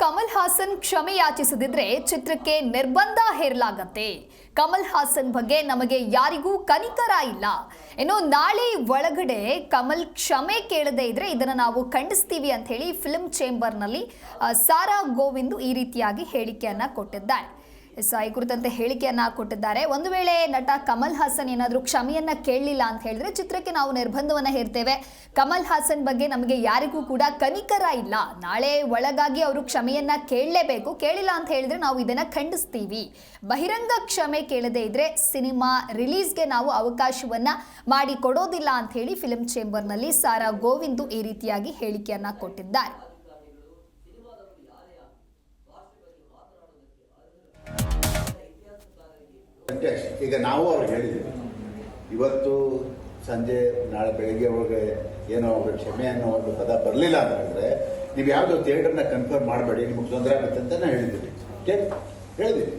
ಕಮಲ್ ಹಾಸನ್ ಕ್ಷಮೆ ಯಾಚಿಸದಿದ್ರೆ ಚಿತ್ರಕ್ಕೆ ನಿರ್ಬಂಧ ಹೇರಲಾಗತ್ತೆ. ಕಮಲ್ ಹಾಸನ್ ಬಗ್ಗೆ ನಮಗೆ ಯಾರಿಗೂ ಕನಿಕರ ಇಲ್ಲ. ಇನ್ನು ನಾಳೆ ಒಳಗಡೆ ಕಮಲ್ ಕ್ಷಮೆ ಕೇಳದೇ ಇದ್ರೆ ಇದನ್ನ ನಾವು ಖಂಡಿಸ್ತೀವಿ ಅಂತ ಹೇಳಿ ಫಿಲ್ಮ್ ಚೇಂಬರ್ನಲ್ಲಿ ಸಾರಾ ಗೋವಿಂದ್ ಈ ರೀತಿಯಾಗಿ ಹೇಳಿಕೆಯನ್ನ ಕೊಟ್ಟಿದ್ದಾರೆ. ಈ ಕುರಿತಂತೆ ಹೇಳಿಕೆಯನ್ನ ಕೊಟ್ಟಿದ್ದಾರೆ. ಒಂದು ವೇಳೆ ನಟ ಕಮಲ್ ಹಾಸನ್ ಏನಾದರೂ ಕ್ಷಮೆಯನ್ನ ಕೇಳಲಿಲ್ಲ ಅಂತ ಹೇಳಿದ್ರೆ ಚಿತ್ರಕ್ಕೆ ನಾವು ನಿರ್ಬಂಧವನ್ನ ಹೇರ್ತೇವೆ. ಕಮಲ್ ಹಾಸನ್ ಬಗ್ಗೆ ನಮಗೆ ಯಾರಿಗೂ ಕೂಡ ಕನಿಕರ ಇಲ್ಲ. ನಾಳೆ ಒಳಗಾಗಿ ಅವರು ಕ್ಷಮೆಯನ್ನ ಕೇಳಲೇಬೇಕು. ಕೇಳಿಲ್ಲ ಅಂತ ಹೇಳಿದ್ರೆ ನಾವು ಇದನ್ನ ಖಂಡಿಸ್ತೀವಿ. ಬಹಿರಂಗ ಕ್ಷಮೆ ಕೇಳದೇ ಇದ್ರೆ ಸಿನಿಮಾ ರಿಲೀಸ್ಗೆ ನಾವು ಅವಕಾಶವನ್ನ ಮಾಡಿ ಕೊಡೋದಿಲ್ಲ ಅಂತ ಹೇಳಿ ಫಿಲ್ಮ್ ಚೇಂಬರ್ನಲ್ಲಿ ಸಾರಾ ಗೋವಿಂದ್ ಈ ರೀತಿಯಾಗಿ ಹೇಳಿಕೆಯನ್ನ ಕೊಟ್ಟಿದ್ದಾರೆ. ಈಗ ನಾವು ಅವ್ರಿಗೆ ಹೇಳಿದ್ದೀವಿ, ಇವತ್ತು ಸಂಜೆ ನಾಳೆ ಬೆಳಗ್ಗೆ ಒಳಗೆ ಏನೋ ಅವ್ರಿಗೆ ಕ್ಷಮೆ ಅನ್ನೋ ಒಂದು ಪದ ಬರಲಿಲ್ಲ ಅಂತ ಹೇಳಿದ್ರೆ ನೀವು ಯಾವುದೋ ಥಿಯೇಟರ್ನ ಕನ್ಫರ್ಮ್ ಮಾಡಬೇಡಿ, ನಿಮ್ಗೆ ತೊಂದರೆ ಆಗುತ್ತೆ ಅಂತ ನಾವು ಹೇಳಿದ್ದೀವಿ. ಹೇಳಿದ್ದೀವಿ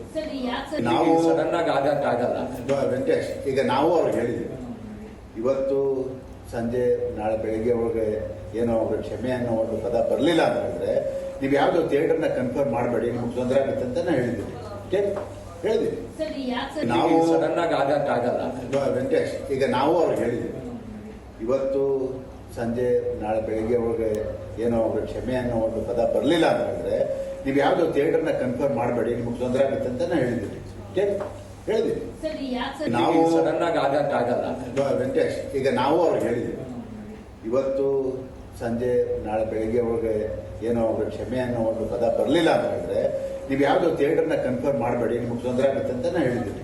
ನಾವು ವೆಂಕಟೇಶ್. ಈಗ ನಾವು ಅವ್ರಿಗೆ ಹೇಳಿದ್ದೀವಿ, ಇವತ್ತು ಸಂಜೆ ನಾಳೆ ಬೆಳಗ್ಗೆ ಒಳಗೆ ಏನೋ ಅವ್ರಿಗೆ ಕ್ಷಮೆ ಅನ್ನೋ ಒಂದು ಪದ ಬರಲಿಲ್ಲ ಅಂತ ಹೇಳಿದ್ರೆ ನೀವು ಯಾವುದೋ ಥಿಯೇಟರ್ನ ಕನ್ಫರ್ಮ್ ಮಾಡಬೇಡಿ, ನಿಮ್ಗೆ ತೊಂದರೆ ಆಗುತ್ತೆ ಅಂತ ನಾವು ಹೇಳಿದ್ದೀವಿ. ಹೇಳಿದ್ದೀವಿ ನಾವು ವೆಂಕಟೇಶ್. ಈಗ ನಾವು ಅವ್ರಿಗೆ ಹೇಳಿದ್ದೀವಿ, ಇವತ್ತು ಸಂಜೆ ನಾಳೆ ಬೆಳಗ್ಗೆ ಒಳಗೆ ಏನೋ ಅವ್ರಿಗೆ ಕ್ಷಮೆ ಅನ್ನೋ ಒಂದು ಪದ ಬರಲಿಲ್ಲ ಅಂತ ಹೇಳಿದ್ರೆ ನೀವು ಯಾವುದೋ ಥಿಯೇಟರ್ನ ಕನ್ಫರ್ಮ್ ಮಾಡಬೇಡಿ, ನಿಮ್ಗೆ ತೊಂದರೆ ಆಗುತ್ತೆ ಅಂತ ನಾವು ಹೇಳಿದ್ದೀವಿ. ಹೇಳಿದ್ದೀವಿ ನಾವು ವೆಂಕಟೇಶ್. ಈಗ ನಾವು ಅವ್ರಿಗೆ ಹೇಳಿದ್ದೀವಿ, ಇವತ್ತು ಸಂಜೆ ನಾಳೆ ಬೆಳಗ್ಗೆ ಒಳಗೆ ಏನೋ ಅವ್ರಿಗೆ ಕ್ಷಮೆ ಅನ್ನೋ ಒಂದು ಪದ ಬರಲಿಲ್ಲ ಅಂತ ಹೇಳಿದ್ರೆ ನೀವು ಯಾವುದೋ ಥಿಯೇಟರ್ನ ಕನ್ಫರ್ಮ್ ಮಾಡಬೇಡಿ, ನಿಮ್ಗೆ ತೊಂದರೆ ಆಗುತ್ತೆ ಅಂತ ನಾವು ಹೇಳಿದ್ದೀವಿ.